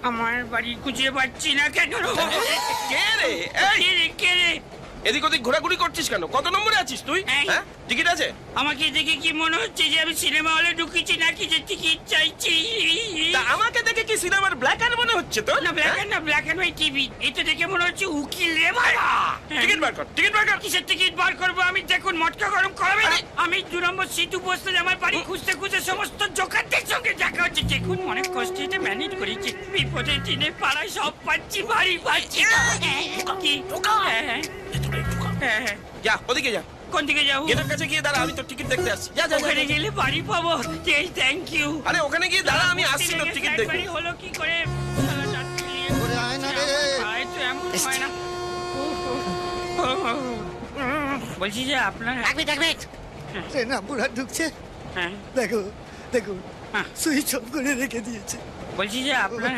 আমার বাড়ি খুঁজে পাচ্ছি না কেন? কে রে? এই, কে রে? এদিক ওদিক ঘোরাঘুরি করছিস কেন? কত নম্বরে আছিস তুই? এই। হ্যাঁ, টিকিট আছে? আমাকে দেখে কি মনে হচ্ছে যে আমি সিনেমা হলে ঢুকেছি নাকি যে টিকিট চাইছি? তা আমাকে দেখে কি সিনেমার ব্ল্যাক অ্যান্ড মনে হচ্ছে তো? না ব্ল্যাক এন্ড হোয়াইট টিভি। এটা দেখে মনে হচ্ছে উকিল রে ভাড়া। টিকিট বার কর, টিকিট বার কর। কিসের টিকিট বার করবো আমি? দেখুন মটকা গরম করাবে না। আরে। আমি 2 নম্বর সিট উপস্থিত। আমার বাড়ি খুঁজতে খুঁজতে সমস্ত জোকারদের সঙ্গে দেখা হচ্ছে। দেখুন অনেক কষ্টে এটা ম্যানেজ করেছি। বিপদের দিনে পাড়ায় সব পাচ্ছি, বাড়ি পাচ্ছি না। কি? হ্যাঁ, হ্যাঁ। যা, ওদিকে যা। কোন দিকে যাবো? গেটের কাছে গিয়ে দাঁড়া, আমি তোর টিকিট দেখতে আসছি। যা, যা, যা, ওখানে যা। গেলে বাড়ি পাবো। Thank you. আরে ওখানে গিয়ে দাঁড়া, আমি আসছি তোর টিকিট দেখতে। বাড়ি হলো কি করে? ওরে আয় না রে। আয় তো এমন হয় না। বলছি যে আপনার ট্রেন আমপুরা ঢুকছে। হ্যাঁ, দেখো দেখো হ্যাঁ। সুইচ অফ করে রেখে দিয়েছে। বলছি যে আপনার